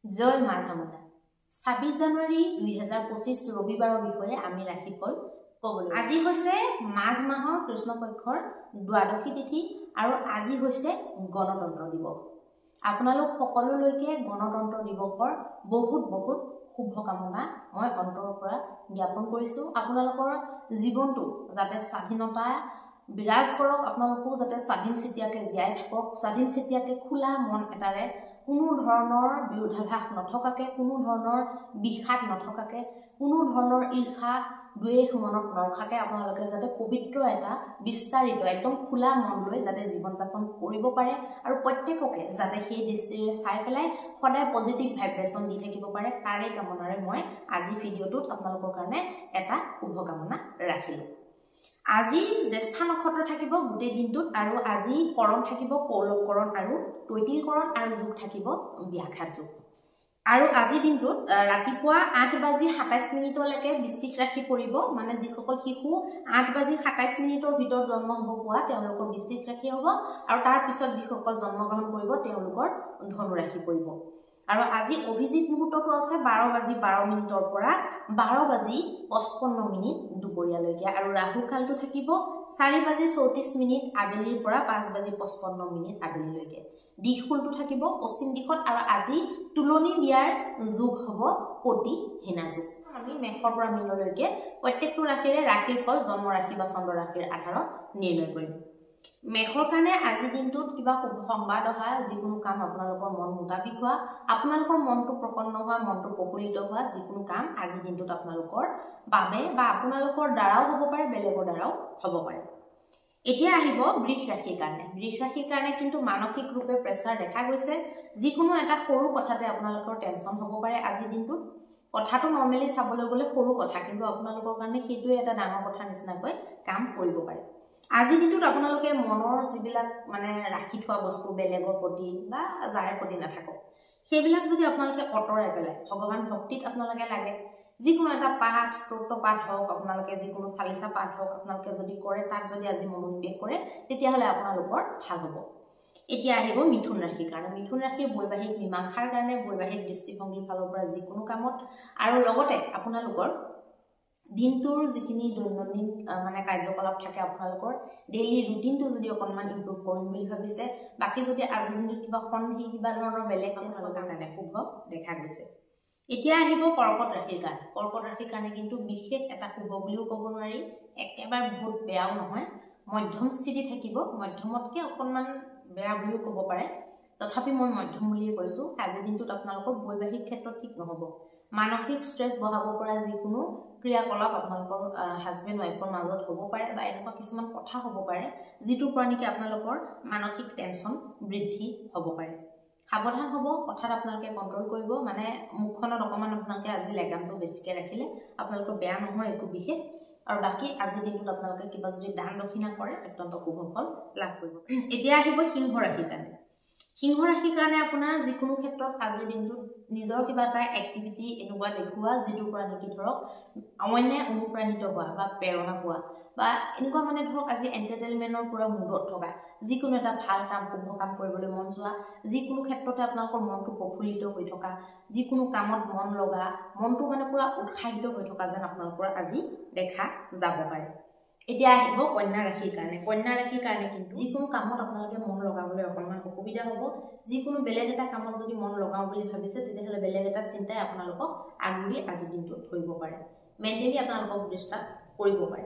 জয় মা চামুণ্ডা। 26 জানুৱাৰী 2025 ৰবিবাৰৰ বিষয়ে আমি ৰাশিফল ক'বলৈ। আজি হৈছে মাঘ মাহৰ কৃষ্ণ পক্ষৰ দ্বাদশী তিথি আৰু আজি হৈছে গণতন্ত্ৰ দিৱস। আপোনালোক সকলোলৈকে গণতন্ত্ৰ দিৱসৰ বহুত বহুত শুভকামনা মই অন্তৰৰ পৰা জ্ঞাপন কৰিছোঁ। আপোনালোকৰ জীৱনটো যাতে স্বাধীনতা বিৰাজ কৰক, আপোনালোকো যাতে স্বাধীন চিতিয়াকে জীয়াই থাকক, স্বাধীন চিতিয়াকে খোলা মন এটাৰে কোনো ধৰণৰ বিৰোধাভাস নথকাকে, কোনো ধৰণৰ বিষাদ নথকাকে, কোনো ধৰণৰ ঈৰ্ষা দ্বেষ মনত নৰখাকে আপোনালোকে যাতে পবিত্ৰ এটা বিস্তাৰিত একদম খোলা মন লৈ যাতে জীৱন যাপন কৰিব পাৰে আৰু প্ৰত্যেককে যাতে সেই দৃষ্টিৰে চাই পেলাই সদায় পজিটিভ ভাইব্ৰেশ্যন দি থাকিব পাৰে, তাৰে কামনাৰে মই আজি ভিডিঅ'টোত আপোনালোকৰ কাৰণে এটা শুভকামনা ৰাখিলোঁ। আজি জ্যেষ্ঠা নক্ষত্ৰ থাকিব গোটেই দিনটোত আৰু আজি কৰণ থাকিব পৌলৱকৰণ আৰু তৈতিলকৰণ আৰু যোগ থাকিব ব্যাঘাত যোগ। আৰু আজি দিনটোত ৰাতিপুৱা 8:27 বৃশ্চিক ৰাশি পৰিব, মানে যিসকল শিশু 8:27 ভিতৰত জন্ম হ'ব পোৱা তেওঁলোকৰ বৃশ্চিক ৰাশি হ'ব আৰু তাৰ পিছত যিসকল জন্মগ্ৰহণ কৰিব তেওঁলোকৰ ধনু ৰাশি পৰিব। আৰু আজি অভিজিত মুহূৰ্তটো আছে 12:12 পৰা 12:55 দুপৰীয়ালৈকে আৰু ৰাহু কালটো থাকিব 4:34 আবেলিৰ পৰা 5:55 আবেলিলৈকে। দিশফুলটো থাকিব পশ্চিম দিশত আৰু আজি তুলনি বিয়াৰ যোগ হ'ব পতি হিনা যোগ। আমি মেষৰ পৰা মীনলৈকে প্ৰত্যেকটো ৰাশিৰে ৰাশিৰ ফল জন্ম ৰাশি বা চন্দ্ৰ ৰাশিৰ আধাৰত নিৰ্ণয় কৰিম। মেষৰ কাৰণে আজি দিনটোত কিবা শুভ সংবাদ অহা, যিকোনো কাম আপোনালোকৰ মন মোতাবিক হোৱা, আপোনালোকৰ মনটো প্ৰসন্ন হোৱা, মনটো প্ৰফুল্লিত হোৱা যিকোনো কাম আজি দিনটোত আপোনালোকৰ বাবে বা আপোনালোকৰ দ্বাৰাও হ'ব পাৰে, বেলেগৰ দ্বাৰাও হ'ব পাৰে। এতিয়া আহিব বৃষ ৰাশিৰ কাৰণে। বৃষ ৰাশিৰ কাৰণে কিন্তু মানসিক ৰূপে প্ৰেছাৰ দেখা গৈছে। যিকোনো এটা সৰু কথাতে আপোনালোকৰ টেনচন হ'ব পাৰে আজি দিনটোত। কথাটো নৰ্মেলি চাবলৈ গ'লে সৰু কথা, কিন্তু আপোনালোকৰ কাৰণে সেইটোৱে এটা ডাঙৰ কথা নিচিনাকৈ কাম কৰিব পাৰে। আজি দিনটোত আপোনালোকে মনৰ যিবিলাক মানে ৰাখি থোৱা বস্তু বেলেগৰ প্ৰতি বা যাৰে প্ৰতি নাথাকক, সেইবিলাক যদি আপোনালোকে আঁতৰাই পেলাই ভগৱান ভক্তিত আপোনালোকে লাগে, যিকোনো এটা পাঠ স্তোত্ৰ পাঠ হওক, আপোনালোকে যিকোনো চালিচা পাঠ হওক আপোনালোকে যদি কৰে, তাত যদি আজি মনোনিৱেশ কৰে তেতিয়াহ'লে আপোনালোকৰ ভাল হ'ব। এতিয়া আহিব মিথুন ৰাশিৰ কাৰণে। মিথুন ৰাশিৰ বৈবাহিক মীমাংসাৰ কাৰণে, বৈবাহিক দৃষ্টিভংগীৰ ফালৰ পৰা যিকোনো কামত আৰু লগতে আপোনালোকৰ দিনটোৰ যিখিনি দৈনন্দিন মানে কাৰ্যকলাপ থাকে আপোনালোকৰ ডেইলি ৰুটিনটো যদি অকণমান ইম্প্ৰুভ কৰিম বুলি ভাবিছে, বাকী যদি আজিৰ দিনটোত কিবা সন্ধি কিবা ধৰণৰ বেলেগ আপোনালোকৰ কাৰণে শুভ দেখা গৈছে। এতিয়া আহিব কৰ্কট ৰাশিৰ কাৰণে। কৰ্কট ৰাশিৰ কাৰণে কিন্তু বিশেষ এটা শুভ বুলিও ক'ব নোৱাৰি, একেবাৰে বহুত বেয়াও নহয়, মধ্যম স্থিতি থাকিব, মধ্যমতকৈ অকণমান বেয়া বুলিও ক'ব পাৰে, তথাপি মই মধ্যম বুলিয়ে কৈছোঁ। আজিৰ দিনটোত আপোনালোকৰ বৈবাহিক ক্ষেত্ৰত ঠিক নহ'ব। মানসিক ষ্ট্ৰেছ বঢ়াব পৰা যিকোনো ক্ৰিয়াকলাপ আপোনালোকৰ হাজবেণ্ড ৱাইফৰ মাজত হ'ব পাৰে বা এনেকুৱা কিছুমান কথা হ'ব পাৰে যিটোৰ পৰা নেকি আপোনালোকৰ মানসিক টেনচন বৃদ্ধি হ'ব পাৰে। সাৱধান হ'ব, কথাত আপোনালোকে কণ্ট্ৰল কৰিব, মানে মুখখনত অকণমান আপোনালোকে আজি লেগামটো বেছিকৈ ৰাখিলে আপোনালোকৰ বেয়া নহয় একো বিশেষ। আৰু বাকী আজিৰ দিনটোত আপোনালোকে কিবা যদি দান দক্ষিণা কৰে অত্যন্ত শুভ ফল লাভ কৰিব। এতিয়া আহিব সিংহ ৰাশিৰ কাৰণে। সিংহ ৰাশিৰ কাৰণে আপোনাৰ যিকোনো ক্ষেত্ৰত আজিৰ দিনটোত নিজৰ কিবা এটা এক্টিভিটি এনেকুৱা দেখুওৱা যিটোৰ পৰা নেকি ধৰক অন্যে অনুপ্ৰাণিত হোৱা বা প্ৰেৰণা পোৱা বা এনেকুৱা মানে ধৰক আজি এণ্টাৰটেইনমেণ্টৰ পৰা মুডত থকা যিকোনো এটা ভাল কাম শুভ কাম কৰিবলৈ মন যোৱা, যিকোনো ক্ষেত্ৰতে আপোনালোকৰ মনটো প্ৰফুল্লিত হৈ থকা, যিকোনো কামত মন লগা, মনটো মানে পুৰা উৎসাহিত হৈ থকা যেন আপোনালোকৰ আজি দেখা যাব পাৰে। এতিয়া আহিব কন্যা ৰাশিৰ কাৰণে। কন্যা ৰাশিৰ কাৰণে কিন্তু যিকোনো কামত আপোনালোকে মন লগাবলৈ অকণমান অসুবিধা হ'ব। যিকোনো বেলেগ এটা কামত যদি মন লগাওঁ বুলি ভাবিছে তেতিয়াহ'লে বেলেগ এটা চিন্তাই আপোনালোকক আগুৰি আজিৰ দিনটোত ধৰিব পাৰে, মেণ্টেলি আপোনালোকক ডিষ্টাৰ্ব কৰিব পাৰে।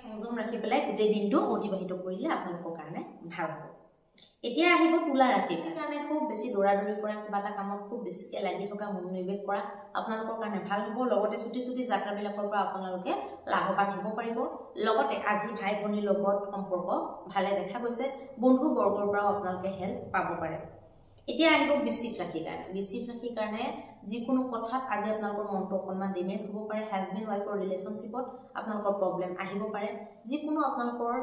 সংযম ৰাখি পেলাই গোটেই দিনটো অতিবাহিত কৰিলে আপোনালোকৰ কাৰণে ভাল হ'ব। এতিয়া আহিব তুলা ৰাশিৰ কাৰণে। খুব বেছি দৌৰাদৌৰি কৰা, কিবা এটা কামত খুব বেছিকৈ লাগি থকা, মনোনিৱেশ কৰা আপোনালোকৰ কাৰণে ভাল হ'ব। লগতে চুটি চুটি যাত্ৰাবিলাকৰ পৰা আপোনালোকে লাভৱান হ'ব পাৰিব। লগতে আজি ভাই ভনীৰ লগত সম্পৰ্ক ভালে দেখা গৈছে, বন্ধুবৰ্গৰ পৰাও আপোনালোকে হেল্প পাব পাৰে। এতিয়া আহিব বৃশ্চিক ৰাশিৰ কাৰণে। বৃশ্চিক ৰাশিৰ কাৰণে যিকোনো কথাত আজি আপোনালোকৰ মনটো অকণমান ডেমেজ হ'ব পাৰে। হাজবেণ্ড ৱাইফৰ ৰিলেশ্যনশ্বিপত আপোনালোকৰ প্ৰব্লেম আহিব পাৰে। যিকোনো আপোনালোকৰ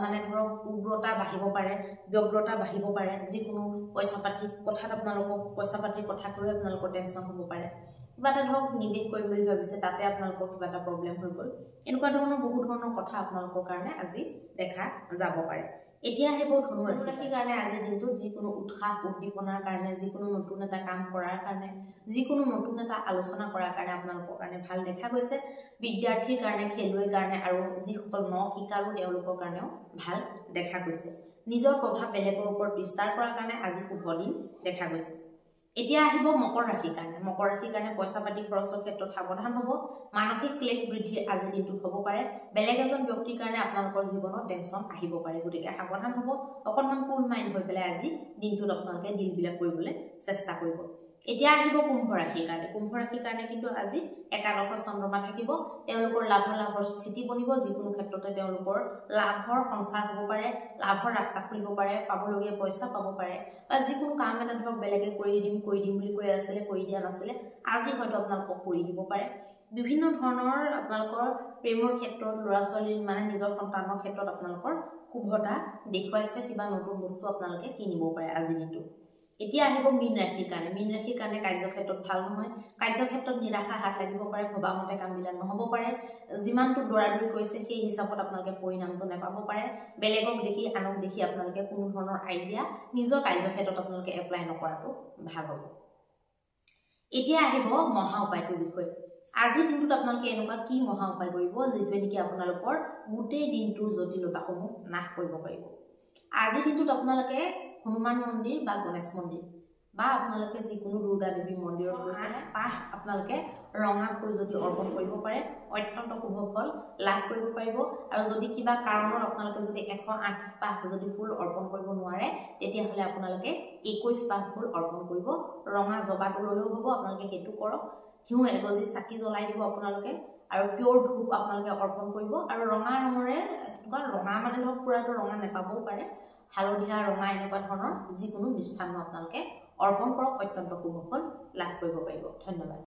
মানে ধৰক উগ্ৰতা বাঢ়িব পাৰে, ব্যগ্ৰতা বাঢ়িব পাৰে। যিকোনো পইচা পাতিৰ কথাত আপোনালোকক পইচা পাতিৰ কথাক লৈ আপোনালোকৰ টেনশ্যন হ'ব পাৰে। কিবা এটা ধৰক নিৱেশ কৰিম বুলি ভাবিছে তাতে আপোনালোকৰ কিবা এটা প্ৰব্লেম হৈ গ'ল। এনেকুৱা ধৰণৰ বহু ধৰণৰ কথা আপোনালোকৰ কাৰণে আজি দেখা যাব পাৰে। এতিয়া আহিব ধনু ৰাশিৰ কাৰণে আজিৰ দিনটোত যিকোনো উৎসাহ উদ্দীপনাৰ কাৰণে যিকোনো নতুন এটা কাম কৰাৰ কাৰণে যিকোনো নতুন এটা আলোচনা কৰাৰ কাৰণে আপোনালোকৰ কাৰণে ভাল দেখা গৈছে বিদ্যাৰ্থীৰ কাৰণে খেলুৱৈৰ কাৰণে আৰু যিসকল শিকাৰু তেওঁলোকৰ কাৰণেও ভাল দেখা গৈছে নিজৰ প্ৰভাৱ বেলেগৰ ওপৰত বিস্তাৰ কৰাৰ কাৰণে আজি শুভ দিন দেখা গৈছে এতিয়া আহিব মকৰ ৰাশিৰ কাৰণে পইচা পাতি খৰচৰ ক্ষেত্ৰত সাৱধান হ'ব মানসিক ক্লেশ বৃদ্ধি আজি দিনটোত হ'ব পাৰে বেলেগ এজন ব্যক্তিৰ কাৰণে আপোনালোকৰ জীৱনত টেনচন আহিব পাৰে গতিকে সাৱধান হ'ব অকণমান কুল মাইণ্ড হৈ পেলাই আজি দিনটোত আপোনালোকে ডিলবিলাক কৰিবলৈ চেষ্টা কৰিব এতিয়া আহিব কুম্ভ ৰাশিৰ কাৰণে কিন্তু আজি একাদশ চন্দ্ৰমা থাকিব তেওঁলোকৰ লাভৰ স্থিতি বনিব যিকোনো ক্ষেত্ৰতে তেওঁলোকৰ লাভৰ সঞ্চাৰ হ'ব পাৰে লাভৰ ৰাস্তা খুলিব পাৰে পাবলগীয়া পইচা পাব পাৰে বা যিকোনো কাম এটা ধৰক বেলেগে কৰি দিম বুলি কৈ আছিলে কৰি দিয়া নাছিলে আজি হয়তো আপোনালোকক কৰি দিব পাৰে বিভিন্ন ধৰণৰ আপোনালোকৰ প্ৰেমৰ ক্ষেত্ৰত ল'ৰা ছোৱালীৰ মানে নিজৰ সন্তানৰ ক্ষেত্ৰত আপোনালোকৰ শুভতা দেখুৱাইছে কিবা নতুন বস্তু আপোনালোকে কিনিব পাৰে আজি দিনটো এতিয়া আহিব মীন ৰাশিৰ কাৰণে কাৰ্যক্ষেত্ৰত ভাল নহয় কাৰ্যক্ষেত্ৰত নিৰাশা হাত লাগিব পাৰে ভবামতে কামবিলাক নহ'ব পাৰে যিমানটো দৌৰাদৌৰি কৰিছে সেই হিচাপত আপোনালোকে পৰিণামটো নাপাব পাৰে বেলেগক দেখি আনক দেখি আপোনালোকে কোনো ধৰণৰ আইডিয়া নিজৰ কাৰ্যক্ষেত্ৰত আপোনালোকে এপ্লাই নকৰাটো ভাল হ'ব এতিয়া আহিব মহা উপায়টোৰ বিষয়ে আজি দিনটোত আপোনালোকে এনেকুৱা কি মহা উপায় কৰিব যিটোৱে নেকি আপোনালোকৰ গোটেই দিনটোৰ জটিলতাসমূহ নাশ কৰিব পাৰিব আজি দিনটোত আপোনালোকে হনুমান মন্দিৰ বা গণেশ মন্দিৰ বা আপোনালোকে যিকোনো দুৰ্গা দেৱী মন্দিৰত গৈ পেলাই পাহ আপোনালোকে ৰঙা ফুল যদি অৰ্পণ কৰিব পাৰে অত্যন্ত শুভ ফল লাভ কৰিব পাৰিব আৰু যদি কিবা কাৰণত আপোনালোকে যদি 108 পাহ যদি ফুল অৰ্পণ কৰিব নোৱাৰে তেতিয়াহ'লে আপোনালোকে 21 পাহ ফুল অৰ্পণ কৰিব ৰঙা জবাটো ল'লেও হ'ব আপোনালোকে সেইটো কৰক ঘিউ এগজি চাকি জ্বলাই দিব আপোনালোকে আৰু পিয়ৰ ধূপ আপোনালোকে অৰ্পণ কৰিব আৰু ৰঙা ৰঙৰে ৰঙা মানে ধৰক পুৰাটো ৰঙা নাপাবও পাৰে হালধীয়া ৰঙা এনেকুৱা ধৰণৰ যিকোনো মিষ্টান্ন আপোনালোকে অৰ্পণ কৰক অত্যন্ত শুভ ফল লাভ কৰিব পাৰিব ধন্যবাদ